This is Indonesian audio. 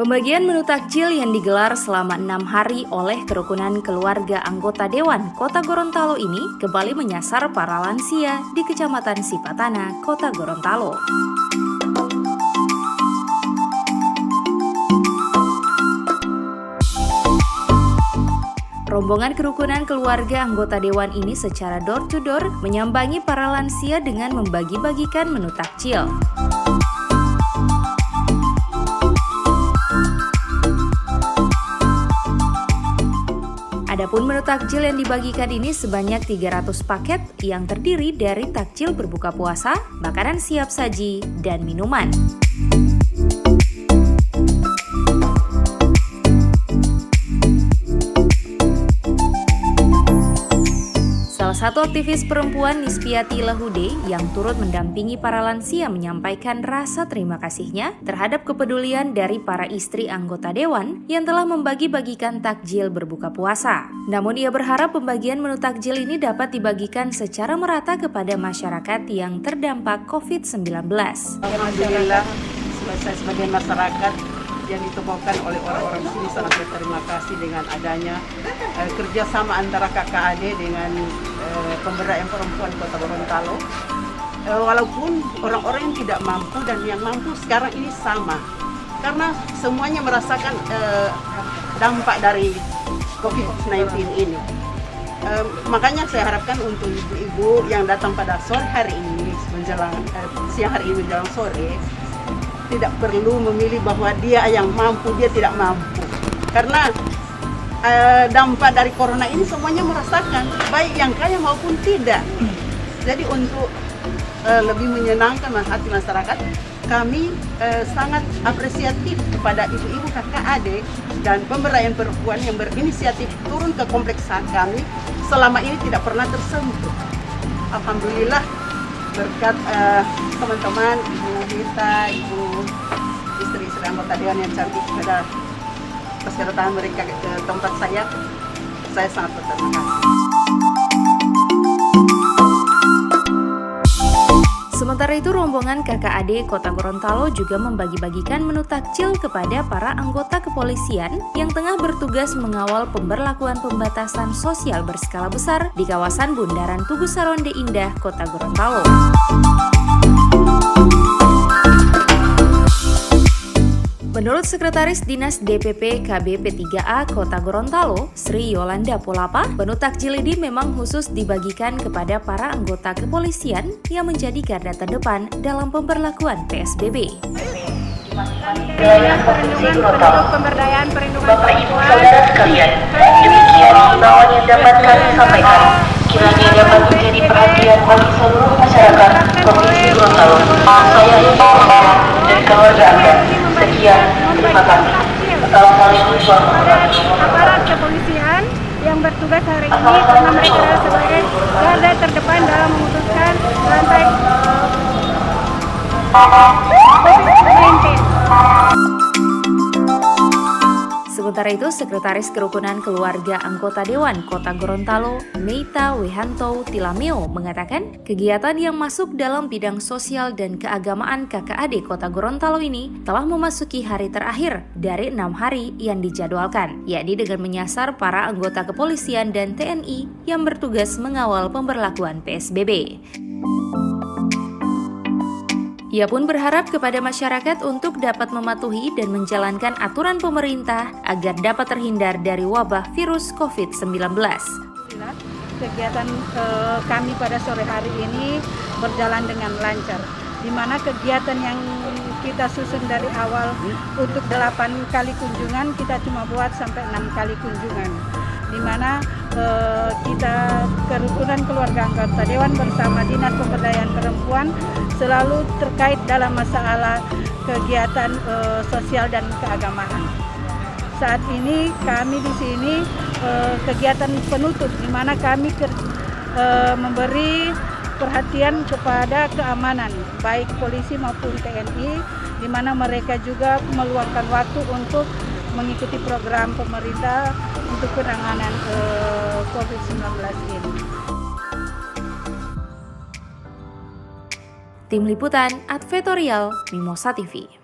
Pembagian menu takjil yang digelar selama 6 hari oleh kerukunan keluarga anggota Dewan Kota Gorontalo ini kembali menyasar para lansia di Kecamatan Sipatana, Kota Gorontalo. Rombongan kerukunan keluarga anggota Dewan ini secara door-to-door menyambangi para lansia dengan membagi-bagikan menu takjil. Adapun menu takjil yang dibagikan ini sebanyak 300 paket yang terdiri dari takjil berbuka puasa, makanan siap saji, dan minuman. Salah satu aktivis perempuan Nispiati Lahude yang turut mendampingi para lansia menyampaikan rasa terima kasihnya terhadap kepedulian dari para istri anggota Dewan yang telah membagi-bagikan takjil berbuka puasa. Namun ia berharap pembagian menu takjil ini dapat dibagikan secara merata kepada masyarakat yang terdampak COVID-19. Alhamdulillah, saya sebagai masyarakat yang ditemukan oleh orang-orang sini sangat berterima kasih dengan adanya kerjasama antara KKAD dengan pemberdayaan perempuan Kota Gorontalo. Walaupun orang-orang yang tidak mampu dan yang mampu sekarang ini sama, karena semuanya merasakan dampak dari COVID-19 ini. Makanya saya harapkan untuk ibu-ibu yang datang pada sore hari ini menjelang siang hari ini menjelang sore, tidak perlu memilih bahwa dia yang mampu, dia tidak mampu. Karena dampak dari corona ini semuanya merasakan, baik yang kaya maupun tidak. Jadi untuk lebih menyenangkan hati masyarakat, kami sangat apresiatif kepada ibu-ibu KKAD dan pemberdayaan perempuan yang berinisiatif turun ke kompleks kami selama ini tidak pernah tersentuh. Alhamdulillah, berkat teman-teman, Ibu Mita, Ibu istri-istri anggota Dewan yang cantik pada atas kedatangan mereka ke tempat saya sangat berterima kasih. Sementara itu, rombongan KKAD Kota Gorontalo juga membagi-bagikan menu takjil kepada para anggota kepolisian yang tengah bertugas mengawal pemberlakuan pembatasan sosial berskala besar di kawasan Bundaran Tugu Saronde Indah, Kota Gorontalo. Menurut Sekretaris Dinas DPP KB P3A Kota Gorontalo, Sri Yolanda Polapa, menu takjil ini memang khusus dibagikan kepada para anggota kepolisian yang menjadi garda terdepan dalam pemberlakuan PSBB. Pemberdayaan perlindungan Bapak Ibu Saudara sekalian, demikian himbauan yang dapat kami sampaikan. Kiranya dapat menjadi perhatian bagi seluruh masyarakat Provinsi Gorontalo. Saya Ibu dari keluarga Anda. Sekian, terima kasih. Assalamualaikum warahmatullahi wabarakatuh. Aparat kepolisian yang bertugas hari ini karena mereka adalah sebagai garda terdepan dalam memutuskan rantai COVID-19. Sementara itu, Sekretaris Kerukunan Keluarga Anggota Dewan Kota Gorontalo, Meita Wehanto Tilameo, mengatakan kegiatan yang masuk dalam bidang sosial dan keagamaan KKAD Kota Gorontalo ini telah memasuki hari terakhir dari 6 hari yang dijadwalkan, yakni dengan menyasar para anggota kepolisian dan TNI yang bertugas mengawal pemberlakuan PSBB. Ia pun berharap kepada masyarakat untuk dapat mematuhi dan menjalankan aturan pemerintah agar dapat terhindar dari wabah virus COVID-19. Kegiatan kami pada sore hari ini berjalan dengan lancar, di mana kegiatan yang kita susun dari awal untuk 8 kali kunjungan, kita cuma buat sampai 6 kali kunjungan, di mana kita kerukunan keluarga anggota Dewan bersama Dinas Pemberdayaan Perempuan selalu terkait dalam masalah kegiatan sosial dan keagamaan. Saat ini kami di sini kegiatan penutup, di mana kami memberi perhatian kepada keamanan baik polisi maupun TNI, di mana mereka juga meluangkan waktu untuk mengikuti program pemerintah untuk penanganan COVID-19 ini. Tim Liputan Advertorial Mimosa TV.